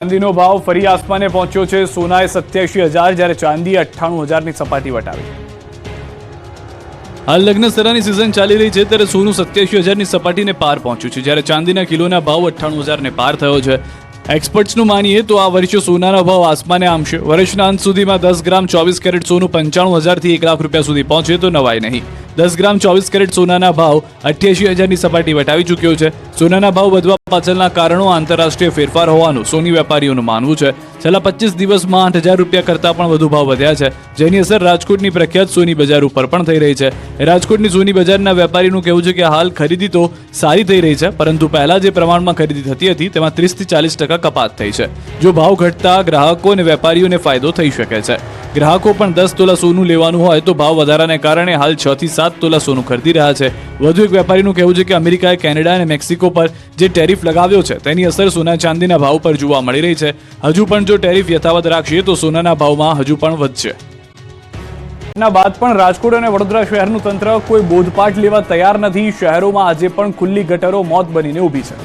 ચાંદીનો ભાવ ફરી આસમાને પહોંચ્યો છે। સોનાએ 87,000 જ્યારે ચાંદી 98,000ની સપાટી વટાવી। હાલ લગ્નસરાની સિઝન ચાલી રહી છે ત્યારે સોનું 87,000ની સપાટીને પાર પહોંચ્યું છે, જ્યારે ચાંદીના કિલોના ભાવ 98,000ને પાર થયો છે। એક્સપર્ટ્સનું માનીએ તો આ વર્ષે સોનાના ભાવ આસમાને આંમશે। વર્ષના અંત સુધીમાં 10 ગ્રામ 24 કેરેટ સોનું 95,000થી 1 લાખ રૂપિયા સુધી પહોંચે તો નવાઈ નહીં। 10 ગ્રામ 24 કેરેટ સોનાના ભાવ 88,000ની સપાટી વટાવી ચૂક્યો છે। સોનાના ભાવ વધવા પાછળના કારણો આંતરરાષ્ટ્રીય ફેરફાર હોવાનું સોની વેપારીઓનું માનવું છે। છેલ્લા 25 દિવસમાં 8,000 રૂપિયા કરતાં પણ વધુ ભાવ વધ્યા છે, જેની અસર રાજકોટની પ્રખ્યાત સોની બજાર ઉપર પણ થઈ રહી છે। રાજકોટની સોની બજારના વેપારીનું કહેવું છે કે હાલ ખરીદી તો સારી થઈ રહી છે, પરંતુ પહેલા જે પ્રમાણમાં ખરીદી થતી હતી તેમાં 30 થી 40% કપાત થઈ છે। જો ભાવ ઘટતા ગ્રાહકો અને વેપારીઓને ફાયદો થઈ શકે છે। ગ્રાહકો પણ 10 તોલા સોનું લેવાનું હોય તો ભાવ વધારાને કારણે હાલ 6 થી 7 તોલા સોનું ખરીદી રહ્યા છે। વધુ એક વેપારીનું કહેવું છે કે અમેરિકાએ કેનેડા અને મેક્સિકો પર જે ટેરિફ લગાવ્યો છે તેની અસર સોના ચાંદીના ભાવ પર જોવા મળી રહી છે। હજુ પણ જો ટેરિફ યથાવત રાખશે તો સોનાના ભાવમાં હજુ પણ વધશે। ના બાદ પણ રાજકોટ અને વડોદરા શહેરનું તંત્ર કોઈ બોધપાઠ લેવા તૈયાર નથી। શહેરોમાં આજે પણ ખુલ્લી ગટરો મોત બનીને ઊભી છે।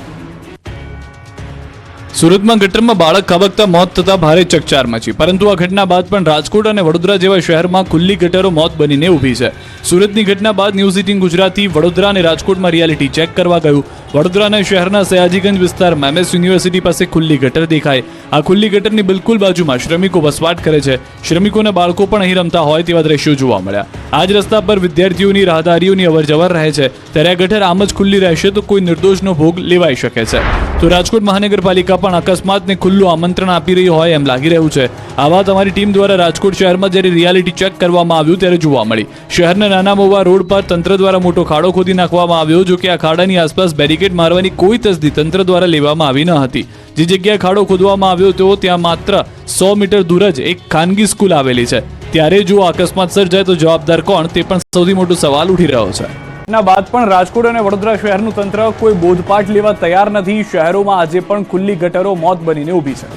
સુરતમાં ગટરમાં બાળક ખાબકતા મોત થતા ભારે ચકચાર મચી, પરંતુ આ ઘટના બાદ પણ રાજકોટ અને વડોદરા જેવા શહેરમાં ખુલ્લી ગટરો મોત બનીને ઊભી છે। સુરતની ઘટના બાદ ન્યૂઝ 18 ગુજરાતી વડોદરા અને રાજકોટમાં રિયાલિટી ચેક કરવા ગયું। વડોદરાના શહેરના સયાજીગંજ વિસ્તારમાં MS યુનિવર્સિટી પાસે ખુલ્લી ગટર દેખાય। આ ખુલ્લી ગટરની બિલકુલ બાજુમાં શ્રમિકો વસવાટ કરે છે। શ્રમિકોના બાળકો પણ અહીં રમતા હોય તેવા દ્રશ્યો જોવા મળ્યા। આ જ રસ્તા પર વિદ્યાર્થીઓની રાહદારીઓની અવરજવર રહે છે, ત્યારે આ ગટર આમ જ ખુલ્લી રહેશે તો કોઈ નિર્દોષનો ભોગ લેવાઈ શકે છે। તો રાજકોટ મહાનગરપાલિકા પણ અકસ્માતને ખુલ્લું આમંત્રણ આપી રહી હોય એમ લાગી રહ્યું છે। આ વાત અમારી ટીમ દ્વારા રાજકોટ શહેરમાં જ્યારે રિયાલિટી ચેક કરવામાં આવ્યું ત્યારે જોવા મળી। શહેરના નાના મોવા રોડ પર તંત્ર દ્વારા મોટો ખાડો ખોદી નાખવામાં આવ્યો, જો કે આ ખાડાની આસપાસ બેરિકેડ મારવાની કોઈ તસદી તંત્ર દ્વારા લેવામાં આવી ન હતી। જે જગ્યાએ ખાડો ખોદવામાં આવ્યો તો ત્યાં માત્ર 100 મીટર દૂર જ એક ખાનગી સ્કૂલ આવેલી છે। ત્યારે જો અકસ્માત સર્જાય તો જવાબદાર કોણ, તે પણ સૌથી મોટો સવાલ ઉઠી રહ્યો છે। ના બાદ પણ રાજકોટ અને વડોદરા શહેરનું તંત્ર કોઈ બોધપાઠ લેવા તૈયાર નથી। શહેરોમાં આજે પણ ખુલ્લી ગટરો મોત બનીને ઊભી છે।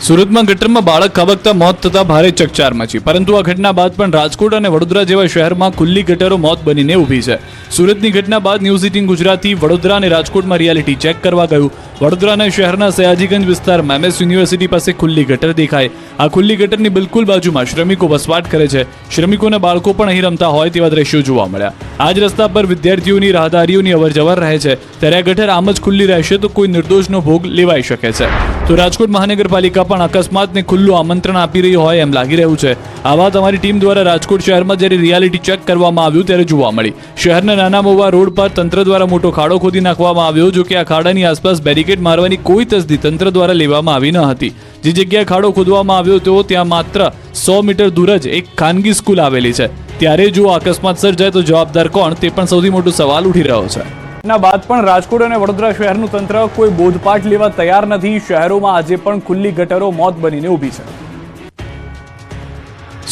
સુરતમાં ગટરમાં બાળક ખાબકતા મોત થતા ભારે ચકચાર મચી, પરંતુ આ ઘટના બાદ પણ રાજકોટ અને વડોદરા જેવા શહેરમાં ખુલ્લી ગટરો મોત બનીને ઊભી છે। સુરતની ઘટના બાદ ન્યૂઝ 18 ગુજરાતી વડોદરા અને રાજકોટમાં રિયાલિટી ચેક કરવા ગયું। વડોદરાના શહેરના સયાજીગંજ વિસ્તારમાં MS યુનિવર્સિટી પાસે ખુલ્લી ગટર દેખાય। આ ખુલ્લી ગટરની બિલકુલ બાજુમાં શ્રમિકો વસવાટ કરે છે। શ્રમિકોના બાળકો પણ અહીં રમતા હોય તેવા દ્રશ્યો જોવા મળ્યા। આ જ રસ્તા પર વિદ્યાર્થીઓની રાહદારીઓની અવરજવર રહે છે, ત્યારે આ ગટર આમ જ ખુલ્લી રહેશે તો કોઈ નિર્દોષનો ભોગ લેવાઈ શકે છે। તો રાજકોટ મહાનગરપાલિકા પણ અકસ્માતને ખુલ્લું આમંત્રણ આપી રહી હોય એમ લાગી રહ્યું છે। આ વાત અમારી ટીમ દ્વારા રાજકોટ શહેરમાં જ્યારે રિયાલિટી ચેક કરવામાં આવ્યું ત્યારે જોવા મળી। શહેરના નાના મોવા રોડ પર તંત્ર દ્વારા મોટો ખાડો ખોદી નાખવામાં આવ્યો, જો કે આ ખાડાની આસપાસ બેરિકેડ મારવાની કોઈ તસદી તંત્ર દ્વારા લેવામાં આવી ન હતી। જે જગ્યાએ ખાડો ખોદવામાં આવ્યો તો ત્યાં માત્ર 100 મીટર દૂર જ એક ખાનગી સ્કૂલ આવેલી છે। ત્યારે જો અકસ્માત સર્જાય તો જવાબદાર કોણ, તે પણ સૌથી મોટો સવાલ ઉઠી રહ્યો છે। ના બાદ પણ રાજકોટ અને વડોદરા શહેરનું તંત્ર કોઈ બોધપાઠ લેવા તૈયાર નથી। શહેરોમાં આજે પણ ખુલ્લી ગટરો મોત બનીને ઊભી છે।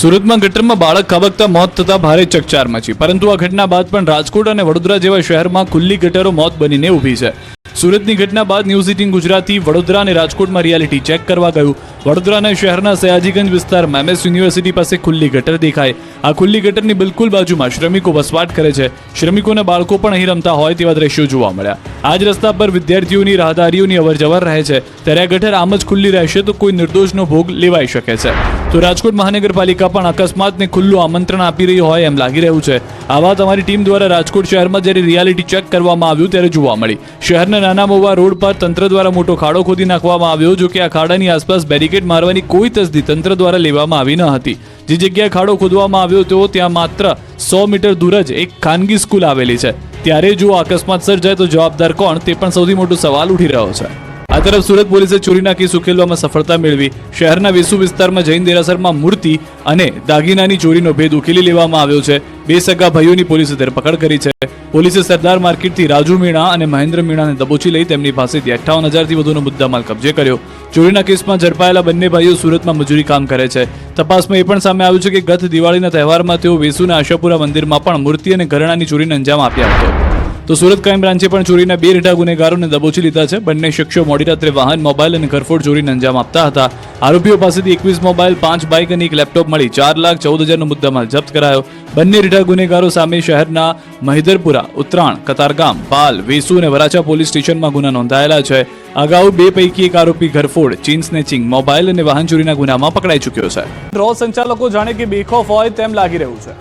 સુરતમાં ગટરમાં બાળક ખાબકતા મોત થતા ભારે ચકચાર મચી, પરંતુ આ ઘટના બાદ પણ રાજકોટ અને વડોદરા જેવા શહેરમાં ખુલ્લી ગટરો મોત બનીને ઊભી છે। સુરતની ઘટના બાદ ન્યૂઝ 18 ગુજરાતી વડોદરા અને રાજકોટમાં રિયાલિટી ચેક કરવા ગયું। વડોદરાના શહેરના સયાજીગંજ વિસ્તારમાં MS યુનિવર્સિટી પાસે ખુલ્લી ગટર દેખાય। આ ખુલ્લી ગટરની બિલકુલ બાજુમાં શ્રમિકો વસવાટ કરે છે। શ્રમિકોના બાળકો પણ અહીં રમતા હોય તેવા દ્રશ્યો જોવા મળ્યા। આ જ રસ્તા પર વિદ્યાર્થીઓની રાહદારીઓની અવરજવર રહે છે, ત્યારે આ ગટર આમ જ ખુલ્લી રહેશે તો કોઈ નિર્દોષનો ભોગ લેવાઈ શકે છે। તો રાજકોટ મહાનગરપાલિકા પણ અકસ્માતને ખુલ્લું આમંત્રણ આપી રહી હોય એમ લાગી રહ્યું છે। આ વાત અમારી ટીમ દ્વારા રાજકોટ શહેરમાં જ્યારે રિયાલિટી ચેક કરવામાં આવ્યું ત્યારે જોવા મળી। શહેરના નાના મોવા રોડ પર તંત્ર દ્વારા મોટો ખાડો ખોદી નાખવામાં આવ્યો, જો કે આ ખાડાની આસપાસ બેરિકેડ મારવાની કોઈ તસદી તંત્ર દ્વારા લેવામાં આવી ન હતી। જે જગ્યાએ ખાડો ખોદવામાં આવ્યો તો ત્યાં માત્ર 100 મીટર દૂર જ એક ખાનગી સ્કૂલ આવેલી છે। ત્યારે જો અકસ્માત સર્જાય તો જવાબદાર કોણ, તે પણ સૌથી મોટો સવાલ ઉઠી રહ્યો છે। આ તરફ સુરત પોલીસે ચોરીના કેસ ઉકેલવામાં સફળતા મેળવી। શહેરના વેસુ વિસ્તારમાં જૈન દેરાસરમાં મૂર્તિ અને દાગીનાની ચોરીનો ભેદ ઉકેલી લેવામાં આવ્યો છે। 2 સગા ભાઈઓની પોલીસે ધરપકડ કરી છે। પોલીસે સરદાર માર્કેટથી રાજુ મીણા અને મહેન્દ્ર મીણાને દબોચી લઈ તેમની પાસેથી 58,000થી વધુનો મુદ્દામાલ કબજે કર્યો। ચોરીના કેસમાં ઝડપાયેલા બંને ભાઈઓ સુરતમાં મજૂરી કામ કરે છે। તપાસમાં એ પણ સામે આવ્યું છે કે ગત દિવાળીના તહેવારમાં તેઓ વેસુના આશાપુરા મંદિરમાં પણ મૂર્તિ અને ઘરેણાની ચોરીને અંજામ આપ્યા હતો। તો સુરત ક્રાઇમ બ્રાન્ચે પણ ચોરીના 2 રીઢા ગુનેગારોને દબોચી લીધા છે. બંને શખ્સો મોડી રાત્રે વાહન, મોબાઈલ અને ઘરફોડ ચોરીને અંજામ આપતા હતા. આરોપીઓ પાસેથી 21 મોબાઈલ, 5 બાઇક અને 1 લેપટોપ મળી 4,14,000નો મુદ્દામાલ જપ્ત કરાયો. બંને રીઢા ગુનેગારો સામે શહેરના મહિદરપુરા, ઉત્તરાણ, કતારગામ, પાલ, વેસુ અને વરાછા પોલીસ સ્ટેશનમાં ગુના નોંધાયેલા છે. અગાઉ 2 પૈકી એક આરોપી ઘરફોડ, ચેઇન સ્નેચિંગ, મોબાઈલ અને વાહન ચોરીના ગુનામાં પકડાઈ ચૂક્યો છે. ડ્રો સંચાલકો જાણે કે બેખોફ હોય તેમ લાગી રહ્યું છે.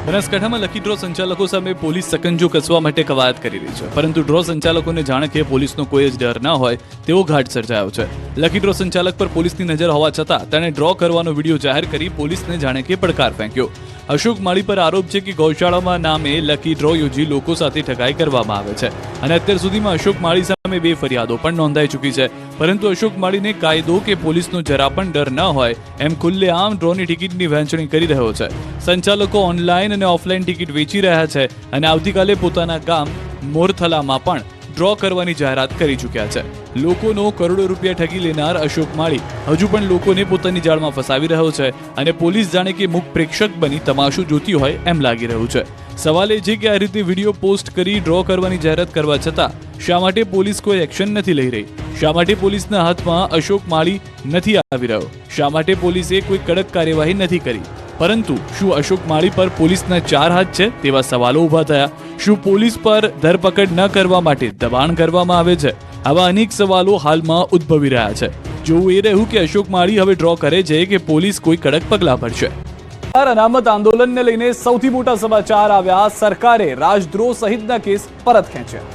બનાસકાંઠામાં લકી ડ્રો સંચાલકો સામે પોલીસ સકંજો કસવા માટે કવાયત કરી રહી છે, પરંતુ ડ્રો સંચાલકોને જાણે કે પોલીસનો કોઈ જ ડર ન હોય તેવો ઘાટ સર્જાયો છે. લકી ડ્રો સંચાલક પર પોલીસની નજર હોવા છતાં તેણે ડ્રો કરવાનો વિડીયો જાહેર કરી પોલીસને જાણે કે પડકાર ફેંક્યો. અશોક માળી પર આરોપ છે કે ગૌશાળામાં નામે લકી ડ્રો યોજી લોકો સાથે ઠગાઈ કરવામાં આવે છે અને અત્યાર સુધીમાં અશોક માળી સામે 2 ફરિયાદો પણ નોંધાઈ ચૂકી છે. પરંતુ અશોક માળીને કાયદો કે પોલીસનો જરા પણ ડર ન હોય એમ ખુલ્લેઆમ ડ્રોની ટિકિટની વહેંચણી કરી રહ્યો છે. સંચાલકો ઓનલાઈન અને ઓફલાઈન ટિકિટ વેચી રહ્યા છે અને આવતીકાલે પોતાના ગામ મોરથલામાં પણ ડ્રો કરવાની જાહેરાત કરી ચૂક્યા છે. લોકોનો કરોડો રૂપિયા ઠગી લેનાર અશોક માળી હજુ પણ લોકોને પોતાની જાળમાં ફસાવી રહ્યો છે અને પોલીસ જાણે કે મૂક પ્રેક્ષક બની તમાશો જોતી હોય એમ લાગી રહ્યું છે. સવાલ એ છે કે આ રીતે વિડીયો પોસ્ટ કરી ડ્રો કરવાની જાહેરાત કરવા છતાં શા માટે પોલીસ કોઈ એક્શન નથી લઈ રહી? શા માટે પોલીસના હાથમાં અશોક માળી નથી આવી રહ્યો? શા માટે પોલીસે કોઈ કડક કાર્યવાહી નથી કરી? પરંતુ શું અશોક માળી પર પોલીસના 4 હાથ છે તેવા સવાલો ઊભા થયા. શું પોલીસ પર ધરપકડ ન કરવા માટે દબાણ કરવામાં આવે છે? આવા અનેક સવાલો હાલમાં ઉદ્ભવી રહ્યા છે. જોવું એ રહ્યું કે અશોક માળી હવે ડ્રો કરે છે કે પોલીસ કોઈ કડક પગલાં ભરશે. અનામત આંદોલનને લઈને સૌથી મોટા સમાચાર આવ્યા. સરકારે રાજદ્રોહ સહિતના કેસ પરત ખેંચ્યા.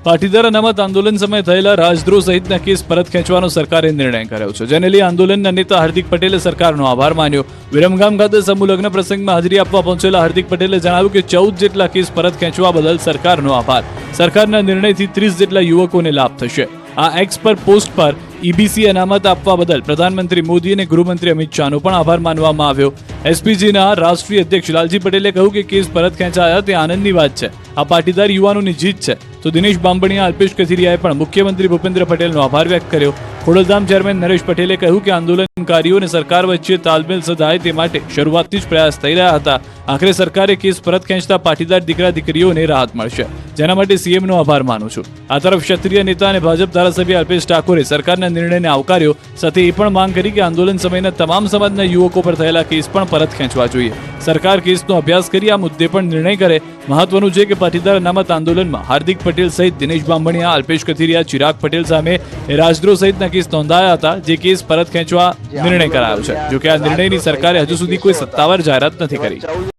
પાટીદાર અનામત આંદોલન સમયે થયેલા રાજદ્રોહ સહિતના કેસ પરત ખેંચવાનો સરકારે નિર્ણય કર્યો છે, જેને લઈ આંદોલનના નેતા હાર્દિક પટેલે સરકારનો આભાર માન્યો. વિરમગામ ખાતે સમૂહ લગ્ન પ્રસંગમાં હાજરી આપવા પહોંચેલા હાર્દિક પટેલે જણાવ્યું કે 14 જેટલા કેસ પરત ખેંચવા બદલ સરકારનો આભાર. સરકારના નિર્ણયથી 30 જેટલા યુવકોને લાભ થશે. આ એક્સ પર પોસ્ટ પર ઈબીસી અનામત આપવા બદલ પ્રધાનમંત્રી મોદી અને ગૃહમંત્રી અમિત શાહનો પણ આભાર માનવામાં આવ્યો. એસપીજીના રાષ્ટ્રીય અધ્યક્ષ લાલજી પટેલે કહ્યું કે કેસ પરત ખેંચાયા તે આનંદની વાત છે. આ પાટીદાર યુવાનોની જીત છે. તો દિનેશ બાંભણિયા, અલ્પેશ કથિરિયાએ પણ મુખ્યમંત્રી ભૂપેન્દ્ર પટેલનો આભાર વ્યક્ત કર્યો. ખોડલધામ ચેરમેન નરેશ પટેલે કહ્યું કે આંદોલનકારીઓ અને સરકાર વચ્ચે તાલમેલ સધાય તે માટે શરૂઆતથી જ પ્રયાસ થઈ રહ્યા હતા. આખરે સરકારે કેસ પરત ખેંચતા પાટીદાર દીકરા દીકરીઓને રાહત મળશે, જેના માટે સીએમનો આભાર માનું છું. આ તરફ ક્ષત્રિય નેતા અને ભાજપ ધારાસભ્ય અલ્પેશ ઠાકોરે સરકારના નિર્ણયને આવકાર્યો, સાથે એ પણ માંગ કરી કે આંદોલન સમયના તમામ સમાજના યુવકો પર થયેલા કેસ પણ પરત ખેંચવા જોઈએ. સરકાર કેસનો અભ્યાસ કરી આ મુદ્દે પણ નિર્ણય કરે. મહત્વનું છે કે પાટીદાર અનામત આંદોલનમાં હાર્દિક પટેલ સહિત દિનેશ બાંભણિયા, અલ્પેશ કથિરિયા, ચિરાગ પટેલ સામે રાજદ્રોહ સહિતના કેસ નોંધાયા હતા, જે કેસ પરત ખેંચવા નિર્ણય કરાયો છે. જોકે આ નિર્ણયની સરકારે હજુ સુધી કોઈ સત્તાવાર જાહેરાત નથી કરી.